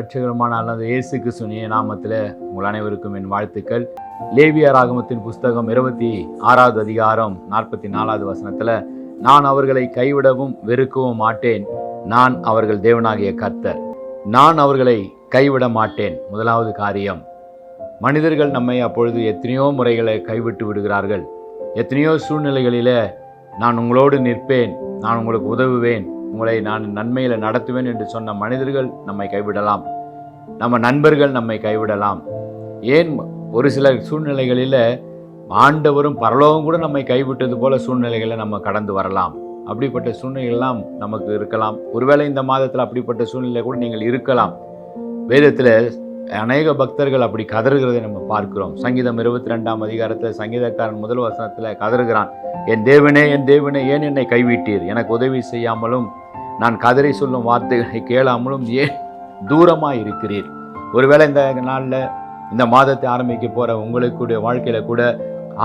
இரட்சகருமான அல்லது இயேசு கிறிஸ்துவின் நாமத்தில் உங்கள் அனைவருக்கும் என் வாழ்த்துக்கள். லேவியராகமத்தின் புஸ்தகம் 26வது அதிகாரம் 44வது வசனத்தில், நான் அவர்களை கைவிடவும் வெறுக்கவும் மாட்டேன், நான் அவர்கள் தேவனாகிய கர்த்தர், நான் அவர்களை கைவிட மாட்டேன். முதலாவது காரியம், மனிதர்கள் நம்மை அப்பொழுது எத்தனையோ முறைகளை கைவிட்டு விடுகிறார்கள். எத்தனையோ சூழ்நிலைகளில் நான் உங்களோடு நிற்பேன், நான் உங்களுக்கு உதவுவேன், உங்களை நான் நன்மையில் நடத்துவேன் என்று சொன்ன மனிதர்கள் நம்மை கைவிடலாம். நம்ம நண்பர்கள் நம்மை கைவிடலாம். ஏன் ஒரு சில சூழ்நிலைகளில் ஆண்டவரும் பரலோகம் கூட நம்மை கைவிட்டது போல சூழ்நிலைகளை நம்ம கடந்து வரலாம். அப்படிப்பட்ட சூழ்நிலைகள்லாம் நமக்கு இருக்கலாம். ஒருவேளை இந்த மாதத்தில் அப்படிப்பட்ட சூழ்நிலை கூட நீங்கள் இருக்கலாம். வேதத்தில் அநேக பக்தர்கள் அப்படி கதறுகிறதை நம்ம பார்க்கிறோம். சங்கீதம் 22ஆம் அதிகாரத்தில் சங்கீதக்காரன் முதல் வசனத்தில் கதறுகிறான், என் தேவனே என் தேவனே ஏன் என்னை கைவிட்டீர், எனக்கு உதவி செய்யாமலும் நான் கதறி சொல்லும் வார்த்தைகளை கேளாமலும் ஏன் தூரமாக இருக்கிறீர். ஒருவேளை இந்த நாளில் இந்த மாதத்தை ஆரம்பிக்க போகிற உங்களுடைய வாழ்க்கையில் கூட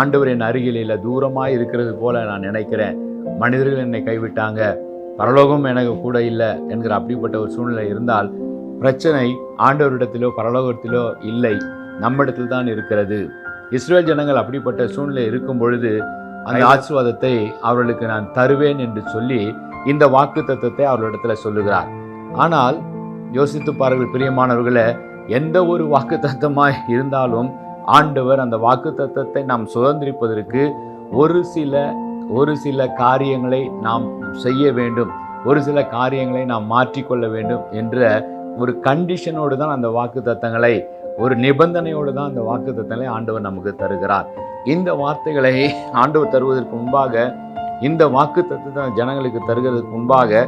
ஆண்டவர் என் அருகில் இல்லை, தூரமாக இருக்கிறது போல நான் நினைக்கிறேன், மனிதர்கள் என்னை கைவிட்டாங்க, பரலோகம் எனக்கு கூட இல்லை என்கிற அப்படிப்பட்ட ஒரு சூழ்நிலை இருந்தால், பிரச்சனை ஆண்டவரிடத்திலோ பரலோகத்திலோ இல்லை, நம்மிடத்தில் தான் இருக்கிறது. இஸ்ரேல் ஜனங்கள் அப்படிப்பட்ட சூழ்நிலை இருக்கும் பொழுது அந்த ஆசீர்வாதத்தை அவர்களுக்கு நான் தருவேன் என்று சொல்லி இந்த வாக்கு தத்தத்தை அவர்களிடத்துல சொல்லுகிறார். ஆனால் யோசித்து பாருங்கள் பிரியமானவர்களே, எந்த ஒரு வாக்கு தத்தமாய் இருந்தாலும் ஆண்டவர் அந்த வாக்கு தத்தத்தை நாம் சுதந்திரிப்பதற்கு ஒரு சில காரியங்களை நாம் செய்ய வேண்டும், ஒரு சில காரியங்களை நாம் மாற்றிக்கொள்ள வேண்டும் என்ற ஒரு கண்டிஷனோடு தான் அந்த வாக்கு தத்தங்களை, ஒரு நிபந்தனையோடு தான் அந்த வாக்கு தத்தங்களை ஆண்டவர் நமக்கு தருகிறார். இந்த வார்த்தைகளை ஆண்டவர் தருவதற்கு முன்பாக, இந்த வாக்கு தத்தத்தை ஜனங்களுக்கு தருகிறதுக்கு முன்பாக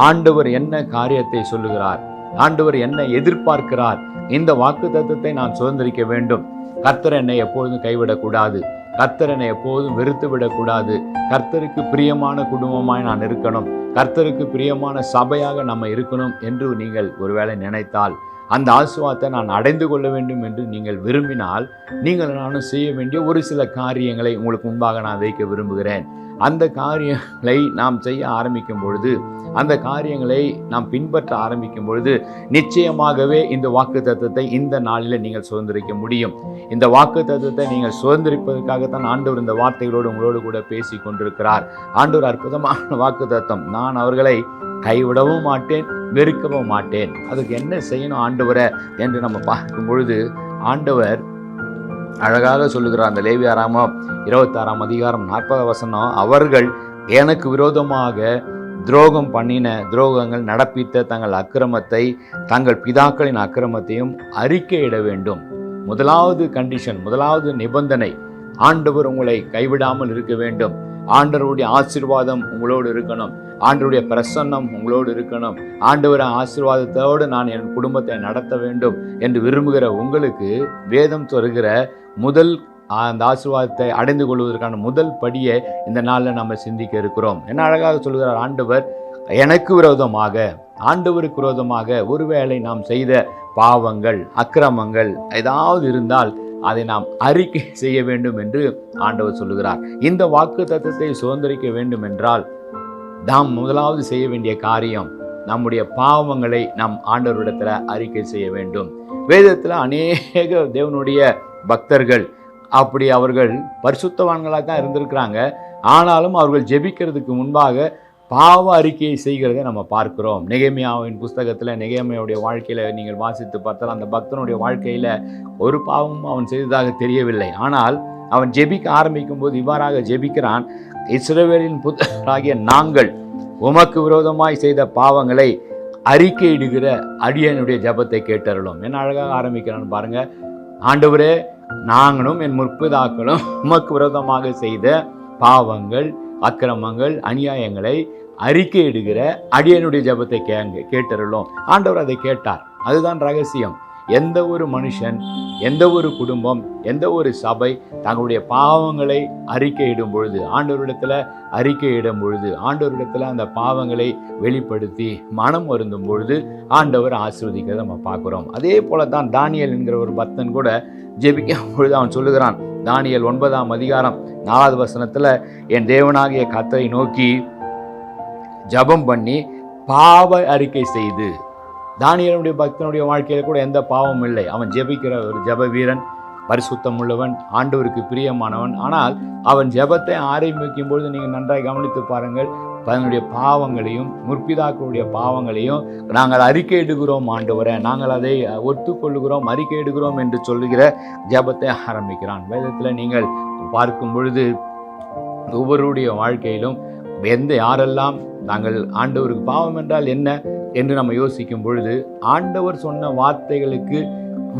ஆண்டவர் என்ன காரியத்தை சொல்லுகிறார், ஆண்டவர் என்ன எதிர்பார்க்கிறார், இந்த வாக்கு தத்தத்தை நான் சுதந்திரிக்க வேண்டும், கர்த்தர் என்னை எப்பொழுதும் கைவிடக்கூடாது, கர்த்தர் என்னை எப்போதும் வெறுத்து விடக்கூடாது, கர்த்தருக்கு பிரியமான குடும்பமாய் நான் இருக்கணும், கர்த்தருக்கு பிரியமான சபையாக நம்ம இருக்கணும் என்று நீங்கள் ஒருவேளை நினைத்தால், அந்த ஆசீர்வாதத்தை நான் அடைந்து கொள்ள வேண்டும் என்று நீங்கள் விரும்பினால், நீங்கள் நானும் செய்ய வேண்டிய ஒரு சில காரியங்களை உங்களுக்கு முன்பாக நான் வைக்க விரும்புகிறேன். அந்த காரியங்களை நாம் செய்ய ஆரம்பிக்கும் பொழுது, அந்த காரியங்களை நாம் பின்பற்ற ஆரம்பிக்கும் பொழுது நிச்சயமாகவே இந்த வாக்கு தத்தத்தை இந்த நாளில் நீங்கள் சுதந்திரிக்க முடியும். இந்த வாக்கு தத்தத்தை நீங்கள் சுதந்திரிப்பதற்காகத்தான் ஆண்டவர் இந்த வார்த்தைகளோடு உங்களோடு கூட பேசி கொண்டிருக்கிறார். ஆண்டவர் அற்புதமான வாக்கு தத்தம், நான் அவர்களை கைவிடவும் மாட்டேன், வெறுக்கவும் மாட்டேன். அதுக்கு என்ன செய்யணும் ஆண்டவரை என்று நம்ம பார்க்கும் பொழுது ஆண்டவர் அழகாக சொல்லுகிறார். அந்த லேவியராகமம் 26ஆம் அதிகாரம் 40 வசனம், அவர்கள் எனக்கு விரோதமாக துரோகம் பண்ணின துரோகங்கள் நடப்பித்த தங்கள் அக்கிரமத்தை, தங்கள் பிதாக்களின் அக்கிரமத்தையும் அறிக்கையிட வேண்டும். முதலாவது கண்டிஷன், முதலாவது நிபந்தனை, ஆண்டவர் உங்களை கைவிடாமல் இருக்க வேண்டும், ஆண்டவருடைய ஆசீர்வாதம் உங்களோடு இருக்கணும், ஆண்டவருடைய பிரசன்னம் உங்களோடு இருக்கணும், ஆண்டவர் ஆசீர்வாதத்தோடு நான் என் குடும்பத்தை நடத்த வேண்டும் என்று விரும்புகிற உங்களுக்கு வேதம் தருகிற முதல் அந்த ஆசீர்வாதத்தை அடைந்து கொள்வதற்கான முதல் படியை இந்த நாளில் நம்ம சிந்திக்க இருக்கிறோம். என்ன அழகாக சொல்கிறார் ஆண்டவர், எனக்கு விரோதமாக, ஆண்டவருக்கு விரோதமாக ஒருவேளை நாம் செய்த பாவங்கள், அக்கிரமங்கள் ஏதாவது இருந்தால் அதை நாம் அறிக்கை செய்ய வேண்டும் என்று ஆண்டவர் சொல்லுகிறார். இந்த வாக்கு தத்தத்தை சுதந்திரிக்க வேண்டும் என்றால் நாம் முதலாவது செய்ய வேண்டிய காரியம், நம்முடைய பாவங்களை நாம் ஆண்டவரிடத்தில் அறிக்கை செய்ய வேண்டும். வேதத்தில் அநேக தேவனுடைய பக்தர்கள் அப்படி அவர்கள் பரிசுத்தவான்களாக தான் இருந்திருக்கிறாங்க. ஆனாலும் அவர்கள் ஜெபிக்கிறதுக்கு முன்பாக பாவ அறிக்கையை செய்கிறதை நம்ம பார்க்கிறோம். நெகேமியாவின் புஸ்தகத்தில், நெகேமியாவுடைய வாழ்க்கையில் நீங்கள் வாசித்து பார்த்தால் அந்த பக்தனுடைய வாழ்க்கையில் ஒரு பாவமும் அவன் செய்ததாக தெரியவில்லை. ஆனால் அவன் ஜெபிக்க ஆரம்பிக்கும் போது இவ்வாறாக ஜெபிக்கிறான், இஸ்ரவேலின் புத்திரராகிய நாங்கள் உமக்கு விரோதமாய் செய்த பாவங்களை அறிக்கையிடுகிற அடியனுடைய ஜெபத்தை கேட்டருளும். என்ன அழகாக ஆரம்பிக்கிறான்னு பாருங்க. ஆண்டவரே, நாங்களும் என் முற்பிதாக்களும் உமக்கு விரோதமாக செய்த பாவங்கள், அக்கிரமங்கள், அநியாயங்களை அறிக்கையிடுகிற அடியனுடைய ஜெபத்தை கேட்டருளும். ஆண்டவர் அதை கேட்டார். அதுதான் ரகசியம். எந்த ஒரு மனுஷன், எந்த ஒரு குடும்பம், எந்த ஒரு சபை தங்களுடைய பாவங்களை அறிக்கையிடும் பொழுது, ஆண்டவரிடத்தில் அறிக்கையிடும் பொழுது, ஆண்டவரிடத்தில் அந்த பாவங்களை வெளிப்படுத்தி மனம் வருந்தும் பொழுது ஆண்டவர் ஆசீர்வதிக்கிறதை நம்ம பார்க்குறோம். அதே போல தான் தானியேல் என்கிற ஒரு பக்தன் கூட ஜெபிக்கும் பொழுது அவன் சொல்லுகிறான். தானியேல் 9ஆம் அதிகாரம் 4வது வசனத்தில், என் தேவனாகிய கர்த்தரை நோக்கி ஜெபம் பண்ணி பாவ அறிக்கை செய்து, தானியேலுடைய பக்தனுடைய வாழ்க்கையில கூட எந்த பாவமும் இல்லை. அவன் ஜெபிக்கிற ஒரு ஜெப வீரன், பரிசுத்தம் உள்ளவன், ஆண்டவருக்கு பிரியமானவன். ஆனால் அவன் ஜெபத்தை ஆரம்பிக்கும் பொழுது நீங்கள் நன்றாய் கவனித்து பாருங்கள், தன்னுடைய பாவங்களையும் முற்பிதாக்களுடைய பாவங்களையும் நாங்கள் அறிக்கையிடுகிறோம் ஆண்டவரே, நாங்கள் அதை ஒத்துக்கொள்ளுகிறோம், அறிக்கையிடுகிறோம் என்று சொல்லுகிற ஜெபத்தை ஆரம்பிக்கிறான். வேதத்தில் நீங்கள் பார்க்கும் பொழுது ஒவ்வொருடைய வாழ்க்கையிலும் யாரெல்லாம் நாங்கள் ஆண்டவருக்கு பாவம் என்றால் என்ன என்று நம்ம யோசிக்கும் பொழுது, ஆண்டவர் சொன்ன வார்த்தைகளுக்கு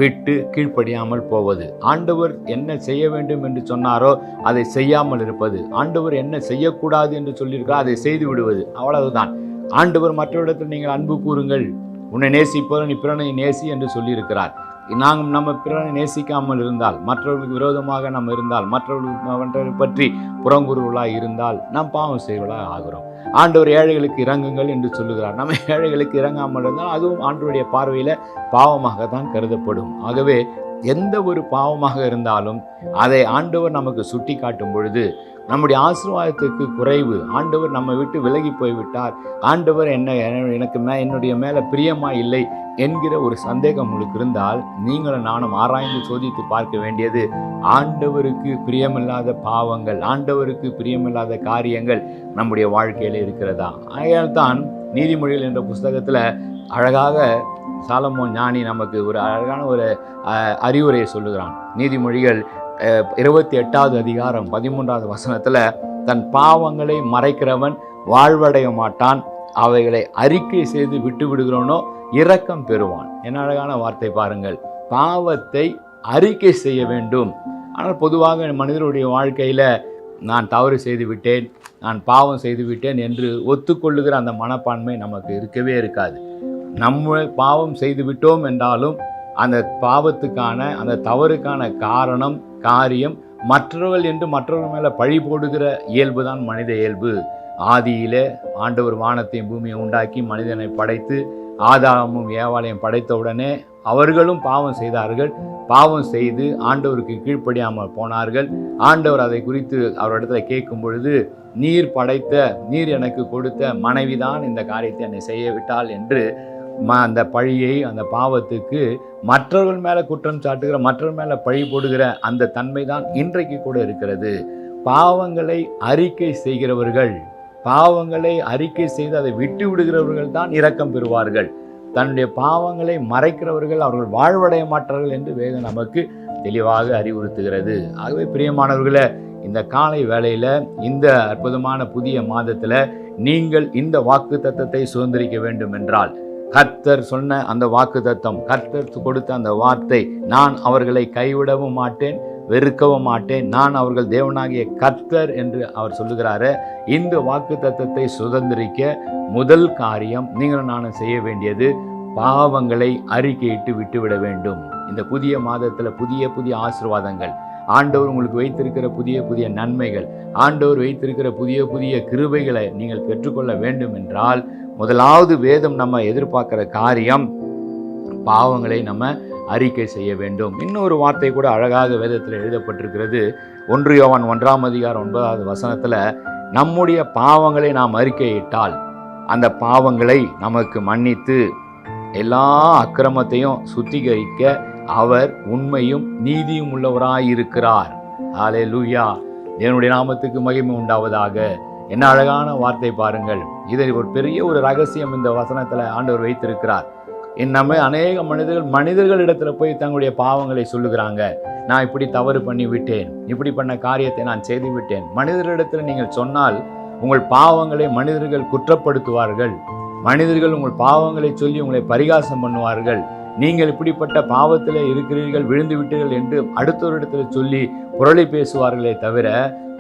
விட்டு கீழ்ப்படியாமல் போவது, ஆண்டவர் என்ன செய்ய வேண்டும் என்று சொன்னாரோ அதை செய்யாமல் இருப்பது, ஆண்டவர் என்ன செய்யக்கூடாது என்று சொல்லியிருக்கிறார் அதை செய்து விடுவது, அவ்வளவுதான். ஆண்டவர் மற்றவரிடத்தில் நீங்கள் அன்பு கூறுங்கள், உன்னை நேசிப்போது நீ பிறனை நேசி என்று சொல்லியிருக்கிறார். நாங்கள் நம்ம பிறனை நேசிக்காமல் இருந்தால், மற்றவர்களுக்கு விரோதமாக நம்ம இருந்தால், மற்றவர்களை பற்றி புறங்கூறுவர்களாக இருந்தால் நாம் பாவம் செய்வர்களாக ஆகிறோம். ஆண்டவர் ஏழைகளுக்கு இறங்குங்கள் என்று சொல்லுகிறார். நம்ம ஏழைகளுக்கு இறங்காமல் இருந்தால் அதுவும் ஆண்டவருடைய பார்வையில் பாவமாக தான் கருதப்படும். ஆகவே எந்த ஒரு பாவமாக இருந்தாலும் அதை ஆண்டவர் நமக்கு சுட்டி காட்டும் பொழுது நம்முடைய ஆசீர்வாதத்துக்கு குறைவு, ஆண்டவர் நம்ம விட்டு விலகி போய்விட்டார், ஆண்டவர் என்னுடைய மேலே பிரியமா இல்லை என்கிற ஒரு சந்தேகம் உங்களுக்கு இருந்தால் நீங்களும் நானும் ஆராய்ந்து சோதித்து பார்க்க வேண்டியது, ஆண்டவருக்கு பிரியமில்லாத பாவங்கள், ஆண்டவருக்கு பிரியமில்லாத காரியங்கள் நம்முடைய வாழ்க்கையில் இருக்கிறதா? ஆகையால் தான் நீதிமொழிகள் என்ற புஸ்தகத்தில் அழகாக சாலமோன் ஞானி நமக்கு ஒரு அழகான ஒரு அறிவுரையை சொல்லுகிறான். நீதிமொழிகள் 28வது அதிகாரம் 13வது வசனத்தில், தன் பாவங்களை மறைக்கிறவன் வாழ்வடைய மாட்டான், அவைகளை அறிக்கை செய்து விட்டு விடுகிறவனோ இரக்கம் பெறுவான். என்ன அழகான வார்த்தை பாருங்கள். பாவத்தை அறிக்கை செய்ய வேண்டும். ஆனால் பொதுவாக மனிதனுடைய வாழ்க்கையில் நான் தவறு செய்து விட்டேன், நான் பாவம் செய்து விட்டேன் என்று ஒத்துக்கொள்ளுகிற அந்த மனப்பான்மை நமக்கு இருக்கவே இருக்காது. நம்ம பாவம் செய்து விட்டோம் என்றாலும் அந்த பாவத்துக்கான அந்த தவறுக்கான காரியம் மற்றவர்கள் என்று மற்றவர்கள் மேலே பழி போடுகிற இயல்பு தான் மனித இயல்பு. ஆதியிலே ஆண்டவர் வானத்தையும் பூமியை உண்டாக்கி மனிதனை படைத்து ஆதாமும் ஏவாளையும் படைத்த உடனே அவர்களும் பாவம் செய்தார்கள். பாவம் செய்து ஆண்டவருக்கு கீழ்ப்படியாமல் போனார்கள். ஆண்டவர் அதை குறித்து அவரிடத்துல கேட்கும் பொழுது, நீர் எனக்கு கொடுத்த மனைவிதான் இந்த காரியத்தை என்னை செய்ய விட்டாள் என்று அந்த பழியை, அந்த பாவத்துக்கு மற்றவர்கள் மேலே குற்றம் சாட்டுகிற, மற்றவர்கள் மேலே பழி போடுகிற அந்த தன்மை தான் இன்றைக்கு கூட இருக்கிறது. பாவங்களை அறிக்கை செய்கிறவர்கள், பாவங்களை அறிக்கை செய்து அதை விட்டு விடுகிறவர்கள் தான் இரக்கம் பெறுவார்கள். தன்னுடைய பாவங்களை மறைக்கிறவர்கள் அவர்கள் வாழ்வடைய மாட்டார்கள் என்று வேதம் நமக்கு தெளிவாக அறிவுறுத்துகிறது. ஆகவே பிரியமானவர்களே, இந்த காலை வேளையில் இந்த அற்புதமான புதிய மாதத்தில் நீங்கள் இந்த வாக்கு தத்தத்தை சுதந்திரிக்க வேண்டும் என்றால், கர்த்தர் சொன்ன அந்த வாக்கு தத்தம், கர்த்தர் கொடுத்த அந்த வார்த்தை, நான் அவர்களை கைவிடவும் மாட்டேன், வெறுக்கவும் மாட்டேன், நான் அவர்கள் தேவனாகிய கர்த்தர் என்று அவர் சொல்லுகிறாரு. இந்த வாக்கு தத்தத்தை சுதந்திரிக்க முதல் காரியம் நீங்களும் நானும் செய்ய வேண்டியது, பாவங்களை அறிக்கையிட்டு விட்டுவிட வேண்டும். இந்த புதிய மாதத்தில் புதிய ஆசீர்வாதங்கள், ஆண்டவர் உங்களுக்கு வைத்திருக்கிற புதிய நன்மைகள், ஆண்டவர் வைத்திருக்கிற புதிய கிருபைகளை நீங்கள் பெற்றுக்கொள்ள வேண்டும் என்றால், முதலாவது வேதம் நம்ம எதிர்பார்க்கிற காரியம், பாவங்களை நம்ம அறிக்கை செய்ய வேண்டும். இன்னொரு வார்த்தை கூட அழகாக வேதத்தில் எழுதப்பட்டிருக்கிறது. 1 யோவான் 1ஆம் அதிகாரம் 9வது வசனத்தில், நம்முடைய பாவங்களை நாம் அறிக்கையிட்டால் அந்த பாவங்களை நமக்கு மன்னித்து எல்லா அக்கிரமத்தையும் சுத்திகரிக்க அவர் உண்மையும் நீதியும் உள்ளவராயிருக்கிறார். ஹல்லேலூயா, தேவனுடைய நாமத்துக்கு மகிமை உண்டாவதாக. என்ன அழகான வார்த்தை பாருங்கள். இதை ஒரு பெரிய ஒரு ரகசியம் இந்த வசனத்தில் ஆண்டவர் வைத்திருக்கிறார். நம்ம அநேக மனிதர்களிடத்தில் போய் தங்களுடைய பாவங்களை சொல்லுகிறாங்க. நான் இப்படி தவறு பண்ணி விட்டேன், இப்படி பண்ண காரியத்தை நான் செய்து விட்டேன். மனிதர்களிடத்தில் நீங்கள் சொன்னால் உங்கள் பாவங்களை மனிதர்கள் குற்றப்படுத்துவார்கள். மனிதர்கள் உங்கள் பாவங்களை சொல்லி உங்களை பரிகாசம் பண்ணுவார்கள். நீங்கள் இப்படிப்பட்ட பாவத்தில் இருக்கிறீர்கள், விழுந்து விட்டீர்கள் என்று அடுத்தவரிடத்தில் சொல்லி புரளி பேசுவார்களே தவிர,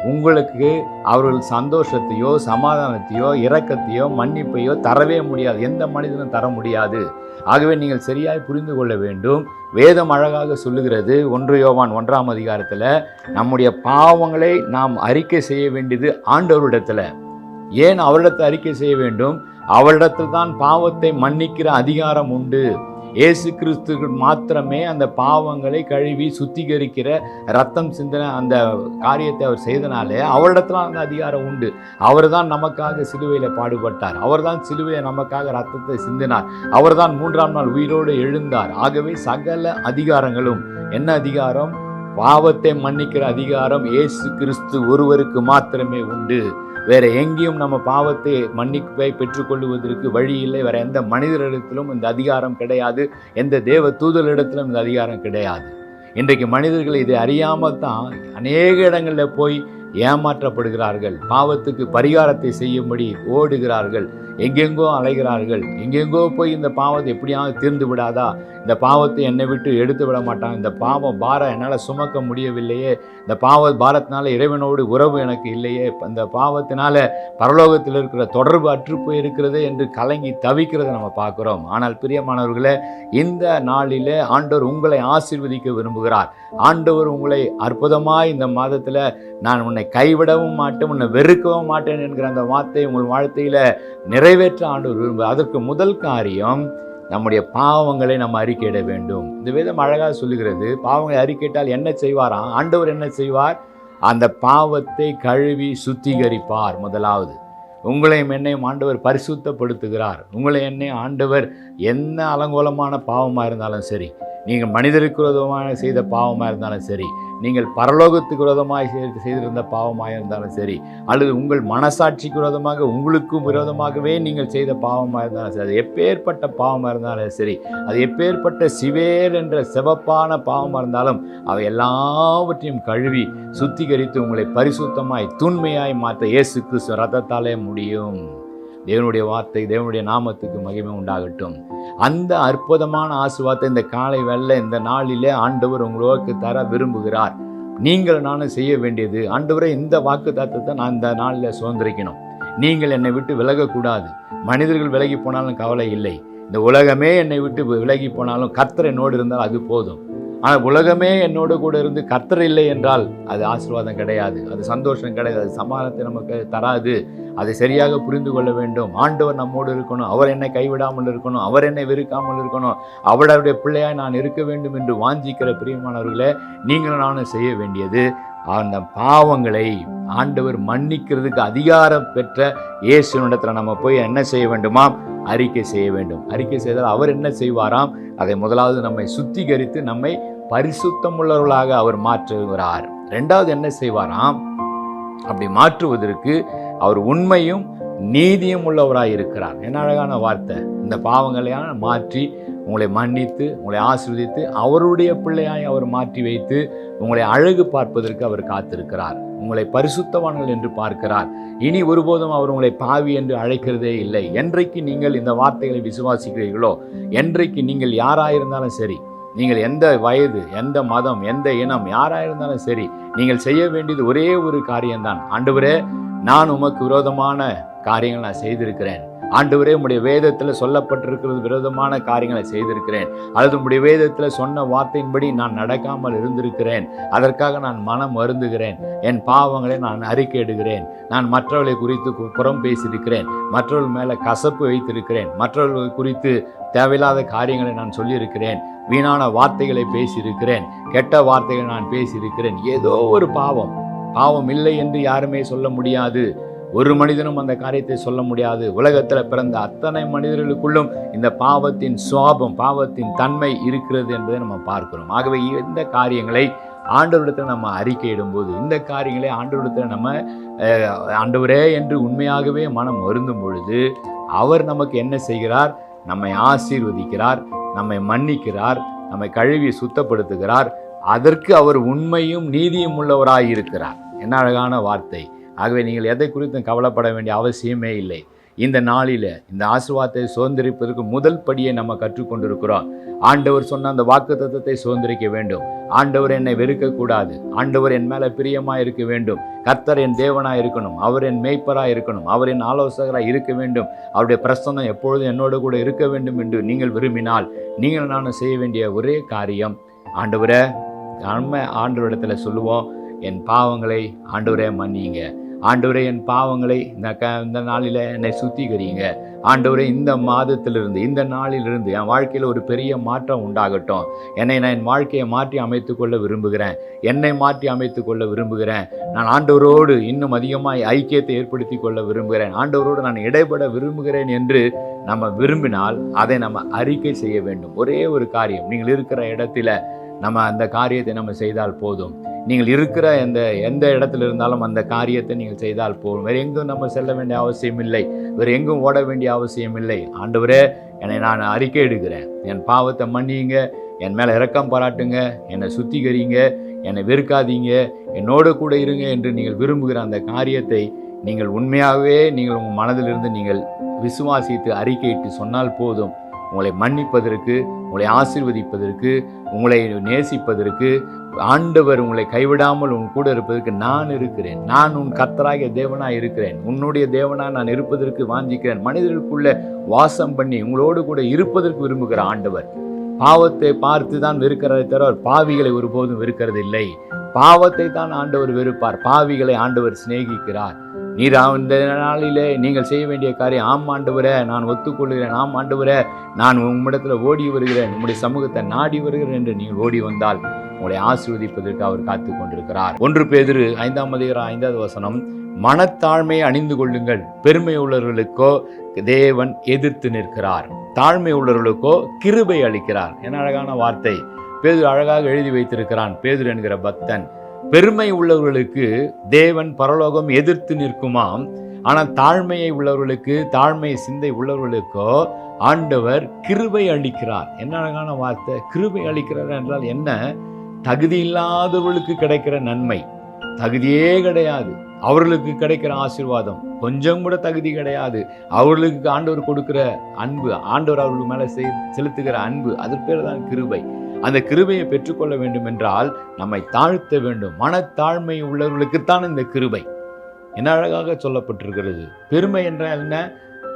உங்களுக்கு அவர்கள் சந்தோஷத்தையோ சமாதானத்தையோ இரக்கத்தையோ மன்னிப்பையோ தரவே முடியாது. எந்த மனிதனும் தர முடியாது. ஆகவே நீங்கள் சரியாய் புரிந்து கொள்ள வேண்டும். வேதம் அழகாக சொல்லுகிறது. 1 யோவான் 1ஆம் அதிகாரத்தில், நம்முடைய பாவங்களை நாம் அறிக்கை செய்ய வேண்டியது ஆண்டவரிடத்தில். ஏன் அவரிடத்தில் அறிக்கை செய்ய வேண்டும்? அவரிடத்தில் தான் பாவத்தை மன்னிக்கிற அதிகாரம் உண்டு. இயேசு கிறிஸ்துக்கு மாத்திரமே அந்த பாவங்களை கழுவி சுத்திகரிக்கிற ரத்தம் சிந்தின அந்த காரியத்தை அவர் செய்தனாலே அவரிடத்துல அந்த அதிகாரம் உண்டு. அவர் தான் நமக்காக சிலுவையில் பாடுபட்டார், அவர் தான் சிலுவையில் நமக்காக ரத்தத்தை சிந்தினார், அவர் தான் 3ஆம் நாள் உயிரோடு எழுந்தார். ஆகவே சகல அதிகாரங்களும், என்ன அதிகாரம்? பாவத்தை மன்னிக்கிற அதிகாரம் இயேசு கிறிஸ்து ஒருவருக்கு மாத்திரமே உண்டு. வேற எங்கேயும் நம்ம பாவத்தை மன்னிப்பை பெற்றுக்கொள்வதற்கு வழி இல்லை. வேற எந்த மனிதரிடத்திலும் இந்த அதிகாரம் கிடையாது, எந்த தேவ தூதரிடத்திலும் இந்த அதிகாரம் கிடையாது. இன்றைக்கு மனிதர்கள் இதை அறியாமல் தான் அநேக இடங்களில் போய் ஏமாற்றப்படுகிறார்கள், பாவத்துக்கு பரிகாரத்தை செய்யும்படி ஓடுகிறார்கள், எங்கெங்கோ அலைகிறார்கள். எங்கெங்கோ போய் இந்த பாவத்தை எப்படியாவது தீர்ந்து விடாதா, இந்த பாவத்தை என்னை விட்டு எடுத்து விட மாட்டான், இந்த பாவம் பாரம் என்னால் சுமக்க முடியவில்லையே, இந்த பாவ பாரத்தினால இறைவனோடு உறவு எனக்கு இல்லையே, இந்த பாவத்தினால பரலோகத்தில் இருக்கிற தொடர்பு அற்று போய் இருக்கிறது என்று கலங்கி தவிக்கிறதை நம்ம பார்க்குறோம். ஆனால் பிரியமானவர்களே, இந்த நாளிலே ஆண்டவர் உங்களை ஆசீர்வதிக்க விரும்புகிறார். ஆண்டவர் உங்களை அற்புதமாய் இந்த மாதத்தில் நான் உன்னை கைவிடவும் மாட்டேன், உன்னை வெறுக்கவும் மாட்டேன் என்கிற அந்த வார்த்தை உங்கள் வாழ்க்கையில் நிறைவேற்ற ஆண்டவர் விரும்புகிறார். அதற்கு முதல் காரியம் நம்முடைய பாவங்களை நம்ம அறிக்கையிட வேண்டும். இந்த வேதம் அழகாக சொல்லுகிறது, பாவங்களை அறிக்கையிட்டால் என்ன செய்வாராம்? ஆண்டவர் என்ன செய்வார்? அந்த பாவத்தை கழுவி சுத்திகரிப்பார். முதலாவது உங்களையும் என்னையும் ஆண்டவர் பரிசுத்தப்படுத்துகிறார். உங்களை என்னையும் ஆண்டவர் என்ன அலங்கோலமான பாவமாக இருந்தாலும் சரி, நீங்கள் மனிதருக்கு விரோதமாக செய்த பாவமாக இருந்தாலும் சரி, நீங்கள் பரலோகத்துக்கு விரோதமாக செய்திருந்த பாவமாக இருந்தாலும் சரி, அல்லது உங்கள் மனசாட்சிக்கு விரோதமாக உங்களுக்கும் விரோதமாகவே நீங்கள் செய்த பாவமாக இருந்தாலும் சரி, அது எப்பேற்பட்ட பாவமாக இருந்தாலும் சரி, அது எப்பேற்பட்ட சிவேர் என்ற சிவப்பான பாவமாக இருந்தாலும் அவை எல்லாவற்றையும் கழுவி சுத்திகரித்து உங்களை பரிசுத்தமாய் தூய்மையாய் மாற்ற இயேசு கிறிஸ்து ரத்தத்தாலே முடியும். தேவனுடைய வார்த்தை, தேவனுடைய நாமத்துக்கு மகிமை உண்டாகட்டும். அந்த அற்புதமான ஆசீர்வாதத்தை இந்த காலை வேளையில இந்த நாளிலே ஆண்டவர் உங்களுக்கு தர விரும்புகிறார். நீங்கள் நானும் செய்ய வேண்டியது, ஆண்டவரே இந்த வாக்கு தத்தத்தை நான் இந்த நாளில் சுதந்திரிக்கணும். நீங்கள் என்னை விட்டு விலகக்கூடாது. மனிதர்கள் விலகி போனாலும் கவலை இல்லை, இந்த உலகமே என்னை விட்டு விலகி போனாலும் கர்த்தர் என்னோடு இருந்தால் அது போதும். ஆனால் உலகமே என்னோடு கூட இருந்து கர்த்தர் இல்லை என்றால் அது ஆசீர்வாதம் கிடையாது, அது சந்தோஷம் கிடையாது, அது சமாதானத்தை நமக்கு தராது. அதை சரியாக புரிந்து கொள்ள வேண்டும். ஆண்டவர் நம்மோடு இருக்கணும், அவர் என்னை கைவிடாமல் இருக்கணும், அவர் என்னை வெறுக்காமல் இருக்கணும், அவருடைய பிள்ளையாய் நான் இருக்க வேண்டும் என்று வாஞ்சிக்கிற பிரியமானவர்களே, நீங்களும் நானும் செய்ய வேண்டியது அந்த பாவங்களை ஆண்டவர் மன்னிக்கிறதுக்கு அதிகாரம் பெற்ற இயேசுவினிடத்தில் நம்ம போய் என்ன செய்ய வேண்டுமா? அறிக்கை செய்ய வேண்டும். அறிக்கை செய்தால் அவர் என்ன செய்வாராம்? அதை முதலாவது நம்மை சுத்திகரித்து நம்மை பரிசுத்தம் உள்ளவர்களாக அவர் மாற்றுகிறார். ரெண்டாவது என்ன செய்வாராம்? அப்படி மாற்றுவதற்கு அவர் உண்மையும் நீதியும் உள்ளவராய் இருக்கிறார். என்ன அழகான வார்த்தை! இந்த பாவங்களையான மாற்றி உங்களை மன்னித்து உங்களை ஆசீர்வதித்து அவருடைய பிள்ளையாய் அவர் மாற்றி வைத்து உங்களை அழகு பார்ப்பதற்கு அவர் காத்திருக்கிறார். உங்களை பரிசுத்தவான்கள் என்று பார்க்கிறார். இனி ஒருபோதும் அவர் உங்களை பாவி என்று அழைக்கிறதே இல்லை. என்றைக்கு நீங்கள் இந்த வார்த்தைகளை விசுவாசிக்கிறீர்களோ, என்றைக்கு நீங்கள் யாராயிருந்தாலும் சரி, நீங்கள் எந்த வயது, எந்த மதம், எந்த இனம், யாராயிருந்தாலும் சரி, நீங்கள் செய்ய வேண்டியது ஒரே ஒரு காரியம்தான். ஆண்டவரே, நான் உமக்கு விரோதமான காரியங்கள் நான் செய்திருக்கிறேன், ஆண்டவரே உம்முடைய வேதத்தில் சொல்லப்பட்டிருக்கிறது விரோதமான காரியங்களை செய்திருக்கிறேன், அல்லது உம்முடைய வேதத்தில் சொன்ன வார்த்தையின்படி நான் நடக்காமல் இருந்திருக்கிறேன், அதற்காக நான் மனம் வருந்துகிறேன், என் பாவங்களை நான் அறிக்கையிடுகிறேன், நான் மற்றவர்களை குறித்து புறம் பேசியிருக்கிறேன், மற்றவர்கள் மேலே கசப்பு வைத்திருக்கிறேன், மற்றவர்கள் குறித்து தேவையில்லாத காரியங்களை நான் சொல்லியிருக்கிறேன், வீணான வார்த்தைகளை பேசியிருக்கிறேன், கெட்ட வார்த்தைகளை நான் பேசியிருக்கிறேன். ஏதோ ஒரு பாவம் இல்லை என்று யாருமே சொல்ல முடியாது. ஒரு மனிதனும் அந்த காரியத்தை சொல்ல முடியாது. உலகத்தில் பிறந்த அத்தனை மனிதர்களுக்குள்ளும் இந்த பாவத்தின் சுவாபம், பாவத்தின் தன்மை இருக்கிறது என்பதை நம்ம பார்க்கிறோம். ஆகவே இந்த காரியங்களை ஆண்டவரிடத்தில் நம்ம அறிக்கையிடும்போது, இந்த காரியங்களை ஆண்டவரிடத்தில் நம்ம ஆண்டவரே என்று உண்மையாகவே மனம் வருந்தும் பொழுது அவர் நமக்கு என்ன செய்கிறார்? நம்மை ஆசீர்வதிக்கிறார், நம்மை மன்னிக்கிறார், நம்மை கழுவி சுத்தப்படுத்துகிறார். அதற்கு அவர் உண்மையும் நீதியும் உள்ளவராய் இருக்கிறார். என்ன அழகான வார்த்தை! ஆகவே நீங்கள் எதை குறித்தும் கவலைப்பட வேண்டிய அவசியமே இல்லை. இந்த நாளில் இந்த ஆசீர்வாதத்தை சுதந்திரிப்பதற்கு முதல் படியை நம்ம கற்றுக்கொண்டிருக்கிறோம். ஆண்டவர் சொன்ன அந்த வாக்குத்தத்தத்தை சுதந்திரிக்க வேண்டும். ஆண்டவர் என்னை வெறுக்கக்கூடாது, ஆண்டவர் என் மேலே பிரியமாக இருக்க வேண்டும், கர்த்தர் என் தேவனாக இருக்கணும், அவர் என் மேய்ப்பராக இருக்கணும், அவர் என் ஆலோசகராக இருக்க வேண்டும், அவருடைய பிரசன்னம் எப்பொழுதும் என்னோடு கூட இருக்க வேண்டும் என்று நீங்கள் விரும்பினால் நீங்கள் நானும் செய்ய வேண்டிய ஒரே காரியம், ஆண்டவரே, நம்ம ஆண்டவரிடத்தில் சொல்லுவோம், என் பாவங்களை ஆண்டவரே மன்னியுங்க, ஆண்டவரே என் பாவங்களை இந்த நாளில் என்னை சுத்திகரிங்க. ஆண்டவரே இந்த மாதத்திலிருந்து இந்த நாளிலிருந்து என் வாழ்க்கையில் ஒரு பெரிய மாற்றம் உண்டாகட்டும். நான் என் வாழ்க்கையை மாற்றி அமைத்துக்கொள்ள விரும்புகிறேன். என்னை மாற்றி அமைத்துக்கொள்ள விரும்புகிறேன். நான் ஆண்டவரோடு இன்னும் அதிகமாக ஐக்கியத்தை ஏற்படுத்தி கொள்ள விரும்புகிறேன். ஆண்டவரோடு நான் இடைப்பட விரும்புகிறேன் என்று நம்ம விரும்பினால் அதை நம்ம அறிக்கை செய்ய வேண்டும். ஒரே ஒரு காரியம், நீங்கள் இருக்கிற இடத்துல நம்ம அந்த காரியத்தை நம்ம செய்தால் போதும். நீங்கள் இருக்கிற எந்த இடத்துல இருந்தாலும் அந்த காரியத்தை நீங்கள் செய்தால் போதும். வேறு எங்கும் நம்ம செல்ல வேண்டிய அவசியம் இல்லை. வேறு எங்கும் ஓட வேண்டிய அவசியம் இல்லை. ஆண்டவரே, என்னை நான் அறிக்கை எடுக்கிறேன். என் பாவத்தை மன்னியுங்க, என் மேலே இரக்கம் பாராட்டுங்க, என்னை சுத்திகரிங்க, என்னை வெறுக்காதீங்க, என்னோடு கூட இருங்க என்று நீங்கள் விரும்புகிற அந்த காரியத்தை நீங்கள் உண்மையாகவே நீங்கள் உங்கள் மனதிலிருந்து நீங்கள் விசுவாசித்து அறிக்கையிட்டு சொன்னால் போதும். உங்களை மன்னிப்பதற்கு, உங்களை ஆசீர்வதிப்பதற்கு, உங்களை நேசிப்பதற்கு, ஆண்டவர் உங்களை கைவிடாமல் உன் கூட இருப்பதற்கு நான் இருக்கிறேன். நான் உன் கர்த்தராகிய தேவனாய் இருக்கிறேன். உன்னுடைய தேவனாய் நான் இருப்பதற்கு வாஞ்சிக்கிறேன். மனிதர்களுக்குள்ள வாசம் பண்ணி உங்களோடு கூட இருப்பதற்கு விரும்புகிற ஆண்டவர். பாவத்தை பார்த்து தான் வெறுக்கிறதை தவிர பாவிகளை ஒருபோதும் வெறுக்கிறது இல்லை. பாவத்தை தான் ஆண்டவர் வெறுப்பார், பாவிகளை ஆண்டவர் சிநேகிக்கிறார். நீர் இந்த நாளிலே நீங்கள் செய்ய வேண்டிய காரியம், ஆம் ஆண்டவரே நான் ஒத்துக்கொள்கிறேன், ஆம் ஆண்டவரே நான் உம்மிடத்தில் ஓடி வருகிறேன், உம்முடைய சமூகத்தை நாடி வருகிறேன் என்று நீங்கள் ஓடி வந்தால் உங்களை ஆசீர்வதிப்பதற்கு அவர் காத்து கொண்டிருக்கிறார். 1 பேதுரு 5:5 மனத்தாழ்மையை அணிந்து கொள்ளுங்கள், பெருமை உள்ளவர்களுக்கோ தேவன் எதிர்த்து நிற்கிறார், தாழ்மை உள்ளவர்களுக்கோ கிருபை அளிக்கிறார். என்ன அழகான வார்த்தை! பேதுரு அழகாக எழுதி வைத்திருக்கிறான். பேதுரு என்கிற பக்தன், பெருமை உள்ளவர்களுக்கு தேவன் பரலோகம் எதிர்த்து நிற்குமாம், ஆனால் தாழ்மையை உள்ளவர்களுக்கு, தாழ்மை சிந்தை உள்ளவர்களுக்கோ ஆண்டவர் கிருபை அளிக்கிறார். என்ன அழகான வார்த்தை! கிருபை அளிக்கிறார் என்றால் என்ன? தகுதி இல்லாதவர்களுக்கு கிடைக்கிற நன்மை, தகுதியே கிடையாது அவர்களுக்கு கிடைக்கிற ஆசீர்வாதம், கொஞ்சம் கூட தகுதி கிடையாது அவர்களுக்கு ஆண்டவர் கொடுக்கிற அன்பு, ஆண்டவர் அவர்கள் மேலே செலுத்துகிற அன்பு, அது பேர் தான் கிருபை. அந்த கிருபையை பெற்றுக்கொள்ள வேண்டும் என்றால் நம்மை தாழ்த்த வேண்டும். மனத்தாழ்மை உள்ளவர்களுக்குத்தான் இந்த கிருபை. என்ன அழகாக சொல்லப்பட்டிருக்கிறது! பெருமை என்றால் என்ன?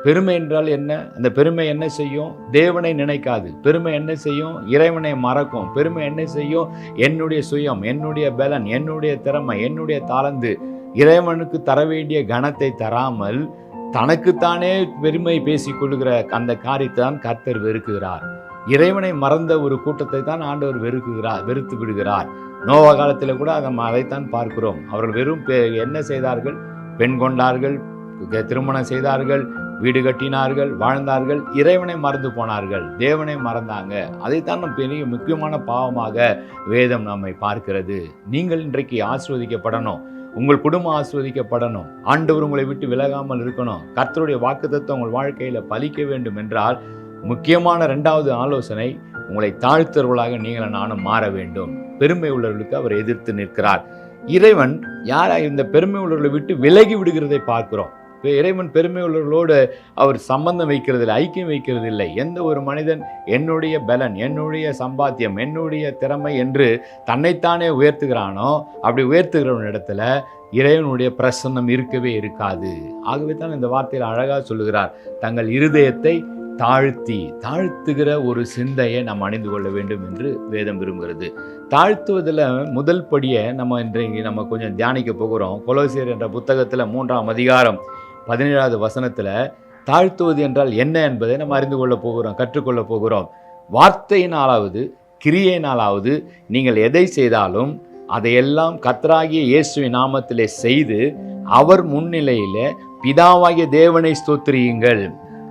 பெருமை என்றால் என்ன? அந்த பெருமை என்ன செய்யும்? தேவனை நினைக்காது. பெருமை என்ன செய்யும்? இறைவனை மறக்கும். பெருமை என்ன செய்யும்? என்னுடைய சுயம், என்னுடைய பலன், என்னுடைய திறமை, என்னுடைய தாளந்து இறைவனுக்கு தர வேண்டிய கனத்தை தராமல் தனக்குத்தானே பெருமை பேசிக்கொள்கிற அந்த காரியத்தை தான் கர்த்தர் வெறுக்குகிறார். இறைவனை மறந்த ஒரு கூட்டத்தை தான் ஆண்டவர் வெறுத்து விடுகிறார். நோவா காலத்தில் கூட அதைத்தான் பார்க்கிறோம். அவர்கள் வெறும் என்ன செய்தார்கள்? பெண் கொண்டார்கள், திருமணம் செய்தார்கள், வீடு கட்டினார்கள், வாழ்ந்தார்கள், இறைவனை மறந்து போனார்கள், தேவனை மறந்தாங்க. அதைத்தான் நம் பெரிய முக்கியமான பாவமாக வேதம் நம்மை பார்க்கிறது. நீங்கள் இன்றைக்கு ஆசீர்வதிக்கப்படணும், உங்கள் குடும்பம் ஆசீர்வதிக்கப்படணும், ஆண்டவர் உங்களை விட்டு விலகாமல் இருக்கணும், கர்த்தருடைய வாக்குத்தத்தம் உங்கள் வாழ்க்கையில் பலிக்க வேண்டும் என்றால் முக்கியமான 2வது ஆலோசனை, உங்களை தாழ்த்தவர்களாக நீங்கள் நானும் மாற வேண்டும். பெருமை உள்ளவர்களுக்கு அவர் எதிர்த்து நிற்கிறார். இறைவன் இந்த பெருமை உள்ளவர்களை விட்டு விலகி விடுகிறதை பார்க்கிறோம். இறைவன் பெருமை உள்ளவர்களோடு அவர் சம்பந்தம் வைக்கிறதில்லை, ஐக்கியம் வைக்கிறதில்லை. எந்த ஒரு மனிதன் என்னுடைய பலன், என்னுடைய சம்பாத்தியம், என்னுடைய திறமை என்று தன்னைத்தானே உயர்த்துகிறானோ, அப்படி உயர்த்துகிறவன் இடத்துல இறைவனுடைய பிரசன்னம் இருக்கவே இருக்காது. ஆகவே தான் இந்த வார்த்தையில் அழகாக சொல்லுகிறார், தங்கள் இருதயத்தை தாழ்த்துகிற ஒரு சிந்தையை நாம் அணிந்து கொள்ள வேண்டும் என்று வேதம் விரும்புகிறது. தாழ்த்துவதில் முதல் படியை இன்றைக்கு நம்ம கொஞ்சம் தியானிக்க போகிறோம். கொலோசியர் என்ற புத்தகத்தில் 3ஆம் அதிகாரம் 17வது வசனத்தில் தாழ்த்துவது என்றால் என்ன என்பதை நம்ம அறிந்து கொள்ள போகிறோம், கற்றுக்கொள்ள போகிறோம். வார்த்தையினாலாவது கிரியையினாலாவது நீங்கள் எதை செய்தாலும் அதையெல்லாம் கர்த்தராகிய இயேசுவின் நாமத்திலே செய்து அவர் முன்னிலையில் பிதாவாகிய தேவனை ஸ்தோத்திரியுங்கள்.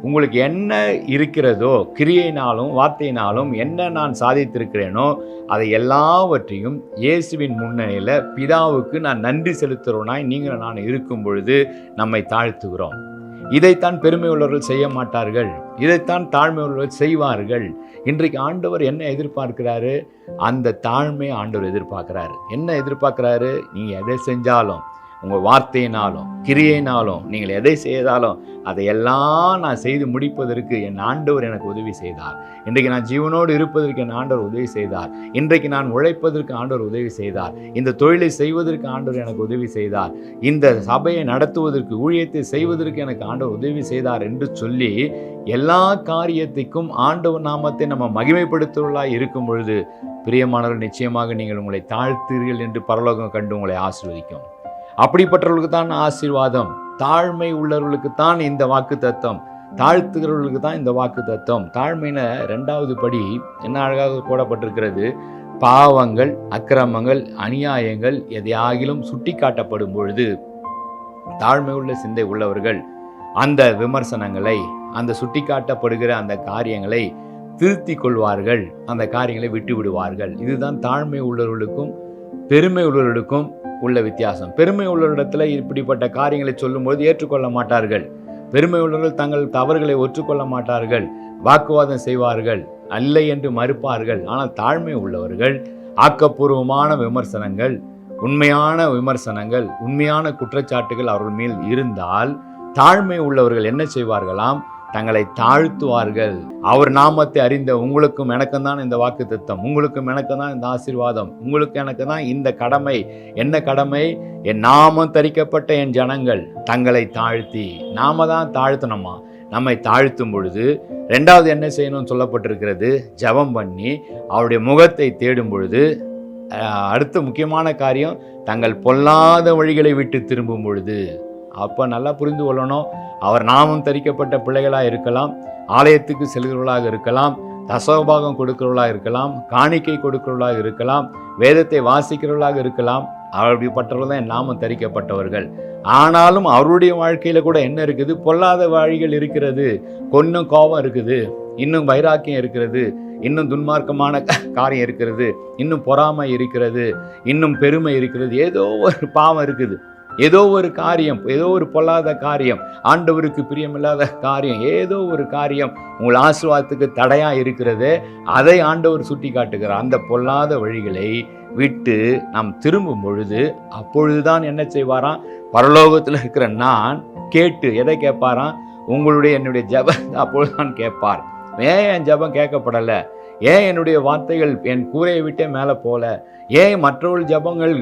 உங்களுக்கு என்ன இருக்கிறதோ, கிரியையினாலும் வார்த்தையினாலும் என்ன நான் சாதித்திருக்கிறேனோ அதை எல்லாவற்றையும் இயேசுவின் முன்னிலையில் பிதாவுக்கு நான் நன்றி செலுத்துகிறோனாய் நீங்கள் நான் இருக்கும் பொழுது நம்மை தாழ்த்துகிறோம். இதைத்தான் பெருமை உள்ளவர்கள் செய்ய மாட்டார்கள், இதைத்தான் தாழ்மை உள்ளவர்கள் செய்வார்கள். இன்றைக்கு ஆண்டவர் என்ன எதிர்பார்க்கிறாரு? அந்த தாழ்மையை ஆண்டவர் எதிர்பார்க்கிறாரு. என்ன எதிர்பார்க்கிறாரு? நீங்கள் எதை செஞ்சாலும், உங்கள் வார்த்தையினாலும் கிரியையினாலும் நீங்கள் எதை செய்தாலும் அதையெல்லாம் நான் செய்து முடிப்பதற்கு என் ஆண்டவர் எனக்கு உதவி செய்தார். இன்றைக்கு நான் ஜீவனோடு இருப்பதற்கு என் ஆண்டவர் உதவி செய்தார். இன்றைக்கு நான் உழைப்பதற்கு ஆண்டவர் உதவி செய்தார். இந்த தொழிலை செய்வதற்கு ஆண்டவர் எனக்கு உதவி செய்தார். இந்த சபையை நடத்துவதற்கு, ஊழியத்தை செய்வதற்கு எனக்கு ஆண்டவர் உதவி செய்தார் என்று சொல்லி எல்லா காரியத்துக்கும் ஆண்டவர் நாமத்தை நம்ம மகிமைப்படுத்துவர்களாக இருக்கும் பொழுது பிரியமானவர்கள், நிச்சயமாக நீங்கள் உங்களை தாழ்த்தீர்கள் என்று பரலோகம் கண்டு உங்களை ஆசீர்வதிக்கும். அப்படிப்பட்டவர்களுக்கு தான் ஆசீர்வாதம். தாழ்மை உள்ளவர்களுக்கு தான் இந்த வாக்கு தத்தம். தாழ்த்துகிறவர்களுக்கு தான் இந்த வாக்கு தத்தம். தாழ்மையின 2வது படி என்ன அழகாக போடப்பட்டிருக்கிறது. பாவங்கள், அக்கிரமங்கள், அநியாயங்கள் எதையாகிலும் சுட்டி காட்டப்படும் பொழுது தாழ்மை உள்ள சிந்தை உள்ளவர்கள் அந்த விமர்சனங்களை, அந்த சுட்டி காட்டப்படுகிற அந்த காரியங்களை திருத்திக் கொள்வார்கள், அந்த காரியங்களை விட்டு விடுவார்கள். இதுதான் தாழ்மை உள்ளவர்களுக்கும் பெருமை உள்ளவர்களுக்கும் உள்ள வித்தியாசம். பெருமை உள்ளவரிடத்துல இப்படிப்பட்ட காரியங்களை சொல்லும்போது ஏற்றுக்கொள்ள மாட்டார்கள். பெருமை உள்ளவர்கள் தங்கள் தவறுகளை ஒற்றுக்கொள்ள மாட்டார்கள், வாக்குவாதம் செய்வார்கள், அல்ல என்று மறுப்பார்கள். ஆனால் தாழ்மை உள்ளவர்கள் ஆக்கப்பூர்வமான விமர்சனங்கள், உண்மையான விமர்சனங்கள், உண்மையான குற்றச்சாட்டுகள் அவர்கள் மேல் இருந்தால் தாழ்மை உள்ளவர்கள் என்ன செய்வார்களாம்? தங்களை தாழ்த்துவார்கள். அவர் நாமத்தை அறிந்த உங்களுக்கும் எனக்கும் தான் இந்த வாக்கு தத்தம், உங்களுக்கும் எனக்கும் தான் இந்த ஆசீர்வாதம், உங்களுக்கு எனக்கு தான் இந்த கடமை. என்ன கடமை? என் நாமம் தரிக்கப்பட்ட என் ஜனங்கள் தங்களை தாழ்த்தி, நாம தான் தாழ்த்தணுமா? நம்மை தாழ்த்தும் பொழுது 2வது என்ன செய்யணும்னு சொல்லப்பட்டிருக்கிறது. ஜெபம் பண்ணி அவருடைய முகத்தை தேடும் பொழுது, அடுத்த முக்கியமான காரியம் தங்கள் பொல்லாத வழிகளை விட்டு திரும்பும் பொழுது. அப்போ நல்லா புரிந்து கொள்ளணும். அவர் நாமம் தரிக்கப்பட்ட பிள்ளைகளாக இருக்கலாம், ஆலயத்துக்கு செல்கிறவர்களாக இருக்கலாம், தசமபாகம் கொடுக்கிறவர்களாக இருக்கலாம், காணிக்கை கொடுக்கிறவர்களாக இருக்கலாம், வேதத்தை வாசிக்கிறவர்களாக இருக்கலாம். அப்படிப்பட்டவர்கள் தான் நாமம் தரிக்கப்பட்டவர்கள். ஆனாலும் அவருடைய வாழ்க்கையில் கூட என்ன இருக்குது? பொல்லாத வழிகள் இருக்கிறது, கொஞ்சம் கோபம் இருக்குது, இன்னும் வைராக்கியம் இருக்கிறது, இன்னும் துன்மார்க்கமான காரியம் இருக்கிறது, இன்னும் பொறாமை இருக்கிறது, இன்னும் பெருமை இருக்கிறது, ஏதோ ஒரு பாவம் இருக்குது, ஏதோ ஒரு காரியம், ஏதோ ஒரு பொல்லாத காரியம், ஆண்டவருக்கு பிரியமில்லாத காரியம், ஏதோ ஒரு காரியம் உங்கள் ஆசீர்வாதத்துக்கு தடையா இருக்கிறது. அதை ஆண்டவர் சுட்டி காட்டுகிறார். அந்த பொல்லாத வழிகளை விட்டு நாம் திரும்பும் பொழுது அப்பொழுதுதான் என்ன செய்வாராம்? பரலோகத்தில் இருக்கிற நான் கேட்டு எதை கேட்பாராம்? உங்களுடைய என்னுடைய ஜெபம் அப்பொழுதுதான் கேட்பார். ஏன் என் ஜெபம் கேட்கப்படலை? ஏன் என்னுடைய வார்த்தைகள் என் கூரையை விட்டே மேலே போல? ஏன் மற்றவர்கள் ஜெபங்கள்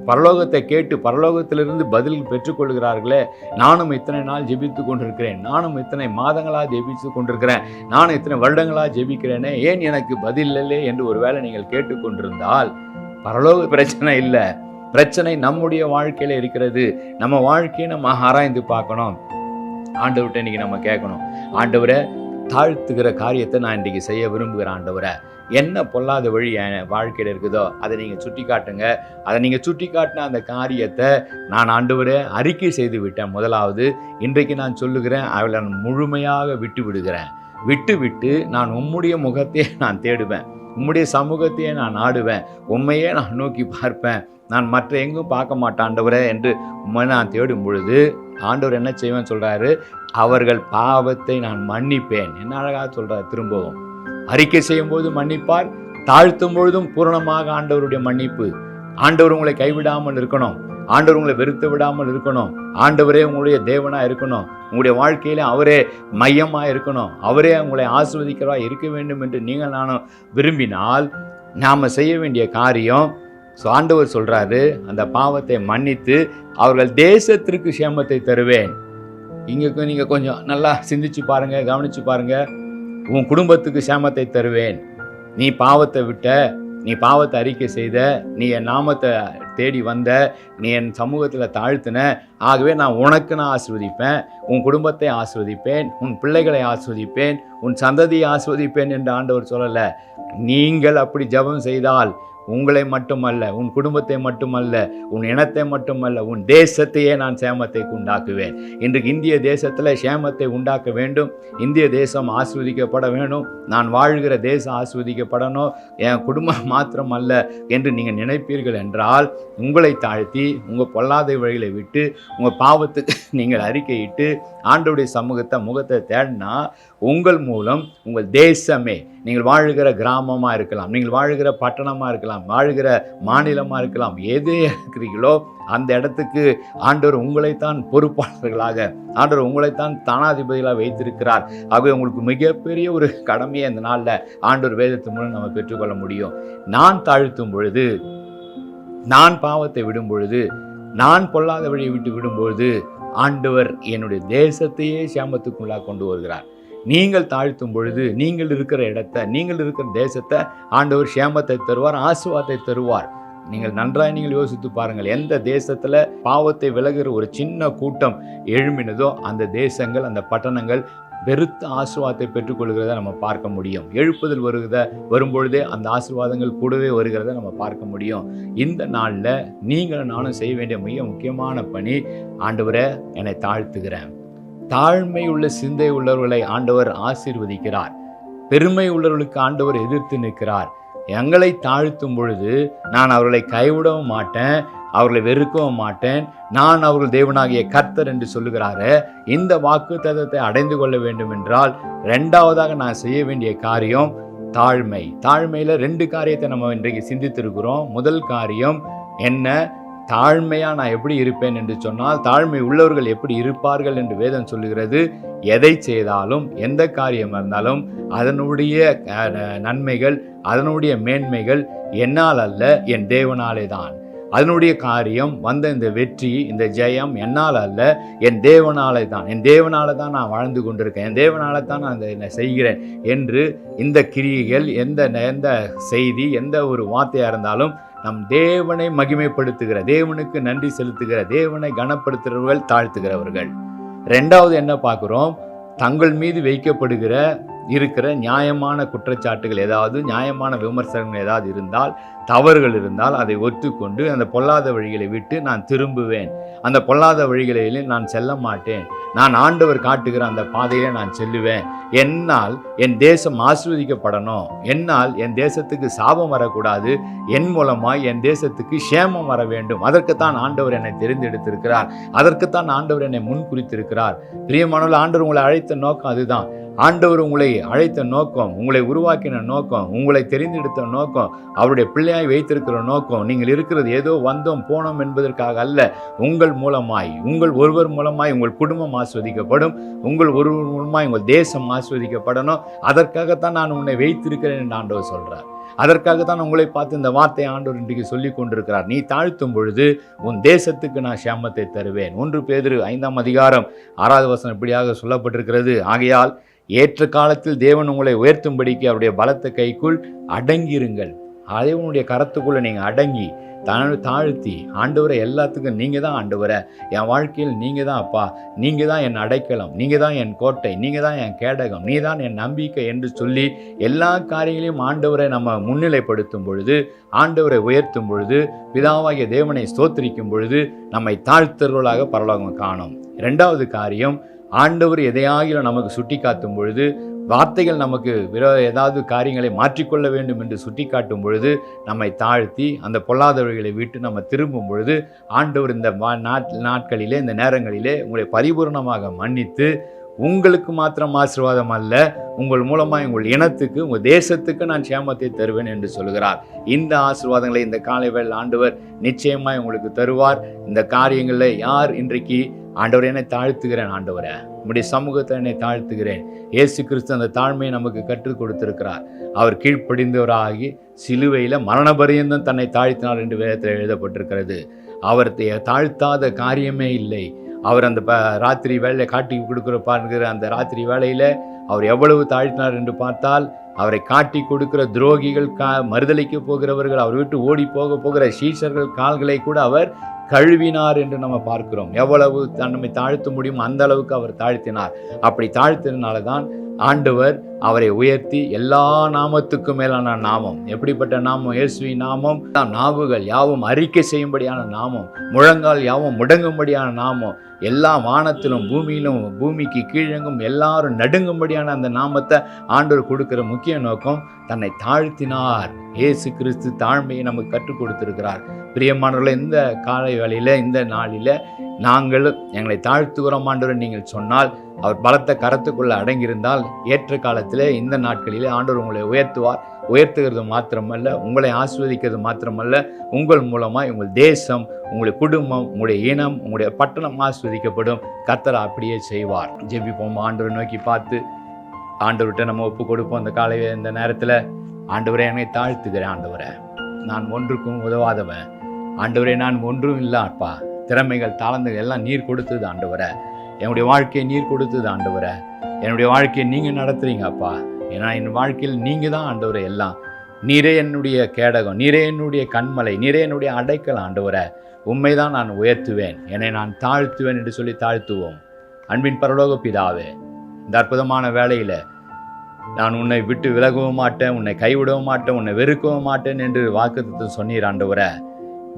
பரலோகத்தை கேட்டு பரலோகத்திலிருந்து பதில் பெற்றுக்கொள்கிறார்களே? நானும் இத்தனை நாள் ஜெபித்து கொண்டிருக்கிறேன், நானும் இத்தனை மாதங்களாக ஜெபித்து கொண்டிருக்கிறேன், நானும் இத்தனை வருடங்களாக ஜெபிக்கிறேனே, ஏன் எனக்கு பதில் இல்லை என்று ஒருவேளை நீங்கள் கேட்டுக்கொண்டிருந்தால் பரலோக பிரச்சனை இல்லை, பிரச்சனை நம்முடைய வாழ்க்கையில இருக்கிறது. நம்ம வாழ்க்கையை நம்ம ஆராய்ந்து பார்க்கணும். ஆண்டவர்கிட்ட இன்னைக்கு நம்ம கேட்கணும், ஆண்டவரை தாழ்த்துகிற காரியத்தை நான் இன்றைக்கு செய்ய விரும்புகிறேன். ஆண்டவரை என்ன பொல்லாத வழி என் வாழ்க்கையில் இருக்குதோ அதை நீங்கள் சுட்டி காட்டுங்க. அதை நீங்கள் சுட்டி காட்டின அந்த காரியத்தை நான் ஆண்டவரை அறிக்கை செய்து விட்டேன். முதலாவது இன்றைக்கு நான் சொல்லுகிறேன், அவளை நான் முழுமையாக விட்டு விடுகிறேன். விட்டு நான் உம்முடைய முகத்தையே நான் தேடுவேன், உம்முடைய சமூகத்தையே நான் நாடுவேன், உண்மையே நான் நோக்கி பார்ப்பேன், நான் மற்ற எங்கும் பார்க்க மாட்டேன் ஆண்டவரே என்று உண்மை நான் தேடும் பொழுது ஆண்டவர் என்ன செய்வேன் சொல்கிறாரு? அவர்கள் பாவத்தை நான் மன்னிப்பேன். என்ன அழகாக சொல்கிறார். திரும்பவும் அறிக்கை செய்யும் போது மன்னிப்பார், தாழ்த்தும் பொழுதும் பூரணமாக ஆண்டவருடைய மன்னிப்பு. ஆண்டவர் உங்களை கைவிடாமல் இருக்கணும், ஆண்டவர் உங்களை வெறுத்து விடாமல் இருக்கணும், ஆண்டவரே உங்களுடைய தேவனா இருக்கணும், உங்களுடைய வாழ்க்கையில அவரே மையமா இருக்கணும், அவரே உங்களை ஆசீர்வதிக்கிறவா இருக்க வேண்டும் என்று நீங்கள் நானும் விரும்பினால் நாம செய்ய வேண்டிய காரியம், ஆண்டவர் சொல்றாரு, அந்த பாவத்தை மன்னித்து அவர்கள் தேசத்திற்கு சேமத்தை தருவேன். இங்க நீங்க கொஞ்சம் நல்லா சிந்திச்சு பாருங்க, கவனிச்சு பாருங்க. உன் குடும்பத்துக்கு சேமத்தை தருவேன். நீ பாவத்தை விட்ட, நீ பாவத்தை அறிக்கை செய்த, நீ என் நாமத்தை தேடி வந்த, நீ என் சமூகத்தில் தாழ்த்தின, ஆகவே நான் உனக்கு நான் ஆசீர்வதிப்பேன், உன் குடும்பத்தை ஆசீர்வதிப்பேன், உன் பிள்ளைகளை ஆசீர்வதிப்பேன், உன் சந்ததியை ஆசீர்வதிப்பேன் என்று ஆண்டவர் சொல்லலை. நீங்கள் அப்படி ஜெபம் செய்தால் உங்களை மட்டுமல்ல, உன் குடும்பத்தை மட்டுமல்ல, உன் இனத்தை மட்டுமல்ல, உன் தேசத்தையே நான் சேமத்தை உண்டாக்குவேன். இன்றைக்கு இந்திய தேசத்தில் சேமத்தை உண்டாக்க வேண்டும். இந்திய தேசம் ஆசீர்வதிக்கப்பட வேண்டும். நான் வாழ்கிற தேசம் ஆசீர்வதிக்கப்படணும், என் குடும்பம் மாத்திரம் அல்ல என்று நீங்கள் நினைப்பீர்கள் என்றால் உங்களை தாழ்த்தி உங்கள் பொல்லாத வழிகளை விட்டு உங்கள் பாவத்துக்கு நீங்கள் அறிக்கையிட்டு ஆண்டவருடைய முகத்தை தேடினா உங்கள் மூலம் உங்கள் தேசமே, நீங்கள் வாழ்கிற கிராமமாக இருக்கலாம், நீங்கள் வாழ்கிற பட்டணமாக இருக்கலாம், வாழ்கிற மாநிலமாக இருக்கலாம், எது இருக்கிறீங்களோ அந்த இடத்துக்கு ஆண்டவர் உங்களைத்தான் பொறுப்பாளர்களாக, ஆண்டவர் உங்களைத்தான் தானாதிபதிகளாக வைத்திருக்கிறார். ஆகவே உங்களுக்கு மிகப்பெரிய ஒரு கடமையை இந்த நாளில் ஆண்டவர் வேதத்து மூலம் நம்ம பெற்றுக்கொள்ள முடியும். நான் தாழ்த்தும் பொழுது, நான் பாவத்தை விடும் பொழுது, நான் பொல்லாத வழியை விட்டு விடும்பொழுது ஆண்டவர் என்னுடைய தேசத்தையே சேமத்துக்குள்ளாக கொண்டு வருகிறார். நீங்கள் தாழ்த்தும் பொழுது நீங்கள் இருக்கிற இடத்தை, நீங்கள் இருக்கிற தேசத்தை ஆண்டவர் சேமத்தை தருவார், ஆசீர்வாதத்தை தருவார். நீங்கள் நன்றாய் நீங்கள் யோசித்து பாருங்கள். எந்த தேசத்துல பாவத்தை விலகுற ஒரு சின்ன கூட்டம் எழும்பினதோ அந்த தேசங்கள், அந்த பட்டணங்கள் பெருத்த ஆசீர்வாதத்தை பெற்றுக்கொள்கிறத நம்ம பார்க்க முடியும். எழுப்புதல் வரும்பொழுதே அந்த ஆசீர்வாதங்கள் கூடவே வருகிறத நம்ம பார்க்க முடியும். இந்த நாளில் நீங்களும் நானும் செய்ய வேண்டிய மிக முக்கியமான பணி, ஆண்டவரே என்னை தாழ்த்துகிறேன். தாழ்மை உள்ள சிந்தை உள்ளவர்களை ஆண்டவர் ஆசீர்வதிக்கிறார். பெருமை உள்ளவர்களுக்கு ஆண்டவர் எதிர்த்து நிற்கிறார். எங்களை தாழ்த்தும் பொழுது நான் அவர்களை கைவிடவும் மாட்டேன், அவர்களை வெறுக்கவும் மாட்டேன், நான் அவர்கள் தேவனாகிய கர்த்தர் என்று சொல்லுகிறாரு. இந்த வாக்குத்தத்தத்தை அடைந்து கொள்ள வேண்டும் என்றால் இரண்டாவதாக நான் செய்ய வேண்டிய காரியம் தாழ்மை. தாழ்மையில 2 காரியத்தை நம்ம இன்றைக்கு சிந்தித்திருக்கிறோம். முதல் காரியம் என்ன? தாழ்மையா நான் எப்படி இருப்பேன் என்று சொன்னால், தாழ்மை உள்ளவர்கள் எப்படி இருப்பார்கள் என்று வேதம் சொல்லுகிறது. எதை செய்தாலும், எந்த காரியம் இருந்தாலும் அதனுடைய நன்மைகள், அதனுடைய மேன்மைகள் என்னால் அல்ல, என் தேவனாலே தான். அதனுடைய காரியம் வந்த இந்த வெற்றி, இந்த ஜெயம் என்னால் அல்ல, என் தேவனாலே தான். என் தேவனால தான் நான் வாழ்ந்து கொண்டிருக்கேன், என் தேவனால தான் நான் இதை செய்கிறேன் என்று இந்த கிரியைகள், எந்த செய்தி, எந்த ஒரு வார்த்தையாக இருந்தாலும் நம் தேவனை மகிமைப்படுத்துகிற, தேவனுக்கு நன்றி செலுத்துகிற, தேவனை கனப்படுத்துகிறவர்கள், தாழ்த்துகிறவர்கள். 2வது என்ன பார்க்குறோம்? தங்கள் மீது இருக்கிற நியாயமான குற்றச்சாட்டுகள் ஏதாவது, நியாயமான விமர்சனங்கள் ஏதாவது இருந்தால், தவறுகள் இருந்தால் அதை ஒத்துக்கொண்டு அந்த பொல்லாத வழிகளை விட்டு நான் திரும்புவேன், அந்த பொல்லாத வழிகளிலே நான் செல்ல மாட்டேன், நான் ஆண்டவர் காட்டுகிற அந்த பாதையிலே நான் செல்லுவேன். என்னால் என் தேசம் ஆசீர்வதிக்கப்படணும், என்னால் என் தேசத்துக்கு சாபம் வரக்கூடாது, என் மூலமாய் என் தேசத்துக்கு சேமம் வர வேண்டும். அதற்குத்தான் ஆண்டவர் என்னை தெரிந்தெடுத்திருக்கிறார், அதற்குத்தான் ஆண்டவர் என்னை முன் குறித்திருக்கிறார். பிரியமானவர்களே, ஆண்டவர் உங்களை அழைத்த நோக்கம் அதுதான். ஆண்டவர் உங்களை அழைத்த நோக்கம், உங்களை உருவாக்கின நோக்கம், உங்களை தெரிந்தெடுத்த நோக்கம், அவருடைய பிள்ளையாய் வைத்திருக்கிற நோக்கம், நீங்கள் இருக்கிறது ஏதோ வந்தோம் போனோம் என்பதற்காக அல்ல. உங்கள் மூலமாய், உங்கள் ஒருவர் மூலமாய் உங்கள் குடும்பம் ஆஸ்வதிக்கப்படும், உங்கள் ஒருவர் மூலமாய் உங்கள் தேசம் ஆஸ்வதிக்கப்படணும். அதற்காகத்தான் நான் உன்னை வைத்திருக்கிறேன் என்று ஆண்டவர் சொல்றார். அதற்காகத்தான் உங்களை பார்த்து இந்த வார்த்தை ஆண்டவர் இன்றைக்கு சொல்லி கொண்டிருக்கிறார். நீ தாழ்த்தும் பொழுது உன் தேசத்துக்கு நான் சேமத்தை தருவேன். 1 பேதுரு 5ஆம் அதிகாரம் 6வது வசனம் இப்படியாக சொல்லப்பட்டிருக்கிறது. ஆகையால் ஏற்ற காலத்தில் தேவன் உங்களை உயர்த்தும்படிக்கு அவருடைய பலத்த கைக்குள் அடங்கிருங்கள். தேவனுடைய கரத்துக்குள்ள நீங்க அடங்கி தாழ்த்தி, ஆண்டவரை எல்லாத்துக்கும் நீங்க தான் ஆண்டவரை, என் வாழ்க்கையில் நீங்க தான் அப்பா, நீங்க தான் என் அடைக்கலம், நீங்க தான் என் கோட்டை, நீங்க தான் என் கேடகம், நீ தான் என் நம்பிக்கை என்று சொல்லி எல்லா காரியங்களையும் ஆண்டவரை நம்ம முன்னிலைப்படுத்தும் பொழுது, ஆண்டவரை உயர்த்தும் பொழுது, பிதாவாகிய தேவனை ஸ்தோத்திரிக்கும் பொழுது நம்மை தாழ்த்தவர்களாக பரலோகம் காணும். 2வது காரியம், ஆண்டவர் எதையாகிலும் நமக்கு சுட்டி காட்டும் பொழுது, வார்த்தைகள் நமக்கு ஏதாவது காரியங்களை மாற்றிக்கொள்ள வேண்டும் என்று சுட்டி காட்டும் பொழுது நம்மை தாழ்த்தி அந்த பொல்லாதவர்களை விட்டு நம்ம திரும்பும் பொழுது, ஆண்டவர் இந்த நாட்களிலே, இந்த நேரங்களிலே உங்களை பரிபூர்ணமாக மன்னித்து, உங்களுக்கு மாத்திரம் ஆசீர்வாதம் அல்ல, உங்கள் மூலமாக உங்கள் இனத்துக்கு, உங்கள் தேசத்துக்கு நான் சேமத்தை தருவேன் என்று சொல்கிறார். இந்த ஆசீர்வாதங்களை இந்த காலை வேளை ஆண்டவர் நிச்சயமாய் உங்களுக்கு தருவார். இந்த காரியங்களில் யார் இன்றைக்கு ஆண்டவர் என்னை தாழ்த்துகிறேன், ஆண்டவரை உம்முடைய சமூகத்தில் என்னை தாழ்த்துகிறேன், இயேசு கிறிஸ்து அந்த தாழ்மையை நமக்கு கற்றுக் கொடுத்திருக்கிறார். அவர் கீழ்ப்படிந்தவராகி சிலுவையில் மரண பரியந்தம் தன்னை தாழ்த்தினார் என்று வேதத்தில் எழுதப்பட்டிருக்கிறது. அவர் தாழ்த்தாத காரியமே இல்லை. அவர் அந்த ராத்திரி வேலையை காட்டி கொடுக்கிற அந்த ராத்திரி வேலையில் அவர் எவ்வளவு தாழ்த்தினார் என்று பார்த்தால், அவரை காட்டி கொடுக்கிற துரோகிகள், மறுதலிக்க போகிறவர்கள், அவர் விட்டு ஓடி போகிற சீஷர்கள் கால்களை கூட அவர் கழுவினார் என்று நம்ம பார்க்கிறோம். எவ்வளவு நம்மை தாழ்த்த முடியும் அந்த அளவுக்கு அவர் தாழ்த்தினார். அப்படி தாழ்த்தினால தான் ஆண்டவர் அவரை உயர்த்தி எல்லா நாமத்துக்கும் மேலான நாமம், எப்படிப்பட்ட நாமம்? இயேசுவின் நாமம். நாவுகள் யாவும் அறிக்கை செய்யும்படியான நாமம், முழங்கால் யாவும் முடங்கும்படியான நாமம், எல்லா வானத்திலும் பூமியிலும் பூமிக்கு கீழெங்கும் எல்லாரும் நடுங்கும்படியான அந்த நாமத்தை ஆண்டவர் கொடுக்கிற முக்கிய நோக்கம், தன்னை தாழ்த்தினார். இயேசு கிறிஸ்து தாழ்மையை நமக்கு கற்றுக் கொடுத்திருக்கிறார். பிரியமானவர்களே, இந்த காலை வேளையில, இந்த நாளில நாங்கள் எங்களை தாழ்த்துகிறோம் ஆண்டவர் நீங்கள் சொன்னால், அவர் பலத்த கரத்துக்குள்ள அடங்கியிருந்தால், ஏற்ற காலத்தில் இந்த நாட்களிலே ஆண்டவர் உங்களை உயர்த்துவார். உயர்த்துகிறது மாத்திரமல்ல, உங்களை ஆசீர்வதிக்கிறது மாத்திரமல்ல, உங்கள் மூலமாக உங்கள் தேசம், உங்களுடைய குடும்பம், உங்களுடைய இனம், உங்களுடைய பட்டணம் ஆசீர்வதிக்கப்படும். கர்த்தர் அப்படியே செய்வார். ஜெபிப்போம். ஆண்டவரை நோக்கி பார்த்து ஆண்டவர்கிட்ட நம்ம ஒப்பு கொடுப்போம். இந்த காலை இந்த நேரத்தில், ஆண்டவரை என்னை தாழ்த்துகிறேன், ஆண்டவரை நான் ஒன்றுக்கும் உதவாதவன், ஆண்டவரே நான் ஒன்றும் இல்லாப்பா, திறமைகள் தாளந்துகள் எல்லாம் நீர் கொடுத்தது ஆண்டவரை, என்னுடைய வாழ்க்கையை நீர் கொடுத்தது ஆண்டவரை, என்னுடைய வாழ்க்கையை நீங்கள் நடத்துறீங்க அப்பா. ஏன்னா என் வாழ்க்கையில் நீங்கள் தான் ஆண்டவரை எல்லாம், நீரே என்னுடைய கேடகம், நீரே என்னுடைய கண்மலை, நீரே என்னுடைய அடைக்கல் ஆண்டவரே. உண்மைதான் நான் உயர்த்துவேன், என்னை நான் தாழ்த்துவேன் என்று சொல்லி தாழ்த்துவோம். அன்பின் பரலோக பிதாவே, இந்த அற்புதமான வேளையில் நான் உன்னை விட்டு விலகவும் மாட்டேன், உன்னை கைவிடவும் மாட்டேன், உன்னை வெறுக்கவும் மாட்டேன் என்று வாக்குத்தத்தம் சொன்னீர் ஆண்டவரே.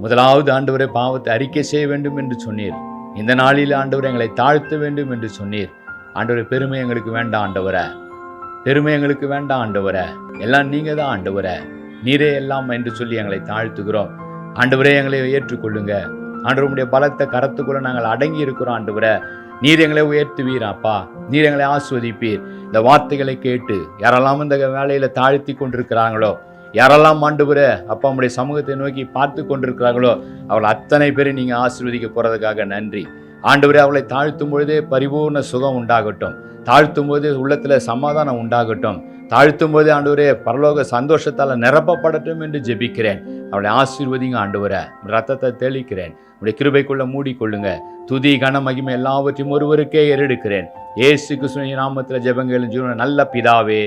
முதலாவது ஆண்டவரே பாவத்தை அறிக்கை செய்ய வேண்டும் என்று சொன்னீர். இந்த நாளில் ஆண்டவரே எங்களை தாழ்த்த வேண்டும் என்று சொன்னீர். ஆண்டவரே பெருமை எங்களுக்கு வேண்டாம் ஆண்டவரே, பெருமை எங்களுக்கு வேண்டாம் ஆண்டவரே, எல்லாம் நீங்க தான் ஆண்டவரே, நீரே எல்லாம் என்று சொல்லி எங்களை தாழ்த்துகிறோம். ஆண்டவரே எங்களை ஏற்றுக்கொள்ளுங்க ஆண்டவர், உடைய பலத்த கரத்துக்குள்ள நாங்கள் அடங்கி இருக்கிறோம் ஆண்டவரே. நீர் எங்களை உயர்த்துவீர் அப்பா, நீர் எங்களை ஆஸ்வதிப்பீர். இந்த வார்த்தைகளை கேட்டு யாரெல்லாம் இந்த வேலையில தாழ்த்தி கொண்டிருக்கிறாங்களோ, யாரெல்லாம் ஆண்டவரே அப்பா உடைய சமூகத்தை நோக்கி பார்த்து கொண்டிருக்கிறார்களோ, அவள் அத்தனை பேரை நீங்க ஆசீர்வதிக்க போறதுக்காக நன்றி ஆண்டவரே. அவளை தாழ்த்தும் பொழுதே பரிபூர்ண சுகம் உண்டாகட்டும், தாழ்த்தும் போதே உள்ளத்துல சமாதானம் உண்டாகட்டும், தாழ்த்தும் போதே ஆண்டவரே பரலோக சந்தோஷத்தால் நிரப்பப்படட்டும் என்று ஜெபிக்கிறேன். அவளை ஆசீர்வதிங்க ஆண்டவரே, ரத்தத்தை தெளிக்கிறேன், உடைய கிருபைக்குள்ள மூடிக்கொள்ளுங்க. துதி கன மகிமை எல்லாவற்றையும் ஒருவருக்கே ஏறெடுக்கிறேன். இயேசு கிறிஸ்துவின் நாமத்தில் ஜெபங்களின் ஜீவன நல்ல பிதாவே,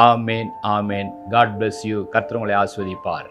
ஆமேன் ஆமேன். God bless you. கர்த்தர் உங்களை ஆசீர்வதிப்பார்.